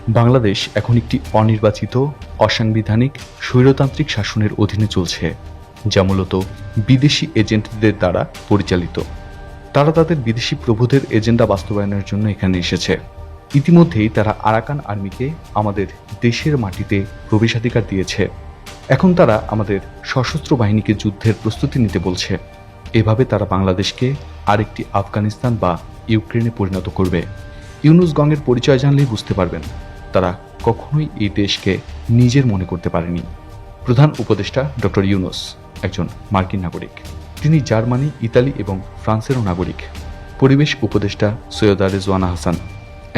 বাংলাদেশ এখন একটি অনির্বাচিত, অসাংবিধানিক, স্বৈরতান্ত্রিক শাসনের অধীনে চলছে, যা মূলত বিদেশি এজেন্টদের দ্বারা পরিচালিত। তারা তাদের বিদেশি প্রভুদের এজেন্ডা বাস্তবায়নের জন্য এখানে এসেছে। ইতিমধ্যেই তারা আরাকান আর্মিকে আমাদের দেশের মাটিতে প্রবেশাধিকার দিয়েছে। এখন তারা আমাদের সশস্ত্র বাহিনীকে যুদ্ধের প্রস্তুতি নিতে বলছে। এভাবে তারা বাংলাদেশকে আরেকটি আফগানিস্তান বা ইউক্রেনে পরিণত করবে। ইউনুস গঙের পরিচয় জানলেই বুঝতে পারবেন, তারা কখনোই এই দেশকে নিজের মনে করতে পারেনি। প্রধান উপদেষ্টা ডক্টর ইউনুস একজন মার্কিন নাগরিক। তিনি জার্মানি, ইতালি এবং ফ্রান্সেরও নাগরিক। পরিবেশ উপদেষ্টা সৈয়দা রেজওয়ানা হাসান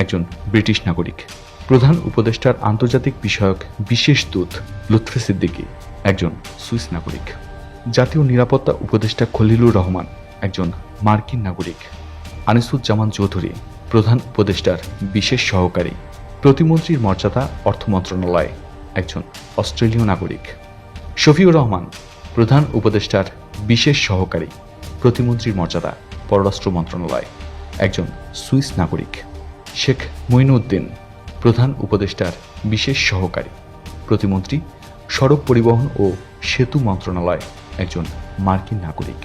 একজন ব্রিটিশ নাগরিক। প্রধান উপদেষ্টার আন্তর্জাতিক বিষয়ক বিশেষ দূত লুৎফে সিদ্দিকী একজন সুইস নাগরিক। জাতীয় নিরাপত্তা উপদেষ্টা খলিলুর রহমান একজন মার্কিন নাগরিক। আনিসুজ্জামান চৌধুরী প্রধান উপদেষ্টার বিশেষ সহকারী। প্রতিমন্ত্রীর মর্যাদা অর্থ মন্ত্রণালয় একজন অস্ট্রেলীয় নাগরিক। শফিউর রহমান প্রধান উপদেষ্টার বিশেষ সহকারী। প্রতিমন্ত্রীর মর্যাদা পররাষ্ট্র মন্ত্রণালয় একজন সুইস নাগরিক। শেখ মঈনুদ্দিন প্রধান উপদেষ্টার বিশেষ সহকারী। প্রতিমন্ত্রী সড়ক পরিবহন ও সেতু মন্ত্রণালয় একজন মার্কিন নাগরিক।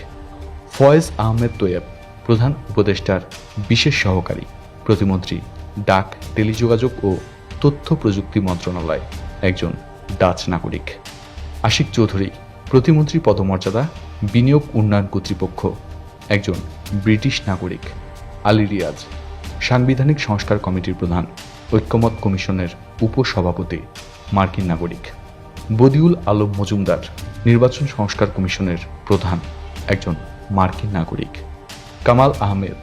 ফয়েজ আহমেদ তোয়েব প্রধান উপদেষ্টার বিশেষ সহকারী। প্রতিমন্ত্রী ডাক, টেলিযোগাযোগ ও তথ্য প্রযুক্তি মন্ত্রণালয় একজন ডাচ নাগরিক। আশিক চৌধুরী প্রতিমন্ত্রী পদমর্যাদা বিনিয়োগ উন্নয়ন কর্তৃপক্ষ একজন ব্রিটিশ নাগরিক। আলী রিয়াজ সাংবিধানিক সংস্কার কমিটির প্রধান, ঐক্যমত কমিশনের উপসভাপতি, মার্কিন নাগরিক। বদিউল আলম মজুমদার নির্বাচন সংস্কার কমিশনের প্রধান একজন মার্কিন নাগরিক। কামাল আহমেদ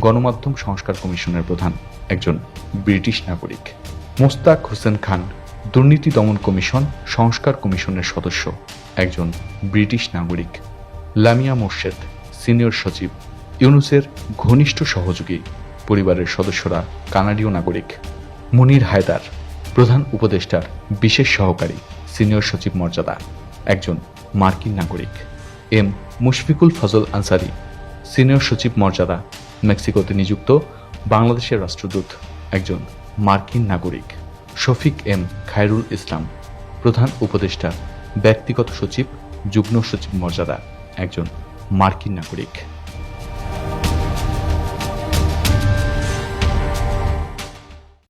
গণমাধ্যম সংস্কার কমিশনের প্রধান একজন ব্রিটিশ নাগরিক। মোস্তাক হোসেন খান দুর্নীতি দমন কমিশন সংস্কার কমিশনের সদস্য একজন ব্রিটিশ নাগরিক। লামিয়া মোর্শেদ সিনিয়র সচিব, ইউনুসের ঘনিষ্ঠ সহযোগী, পরিবারের সদস্যরা কানাডীয় নাগরিক। মুনির হায়দার প্রধান উপদেষ্টার বিশেষ সহকারী, সিনিয়র সচিব মর্যাদা একজন মার্কিন নাগরিক। এম মুশফিকুল ফজল আনসারি সিনিয়র সচিব মর্যাদা, মেক্সিকোতে নিযুক্ত বাংলাদেশের রাষ্ট্রদূত একজন মার্কিন নাগরিক। শফিক এম খায়রুল ইসলাম প্রধান উপদেষ্টা ব্যক্তিগত সচিব, যুগ্ম সচিব মর্যাদা একজন মার্কিন নাগরিক।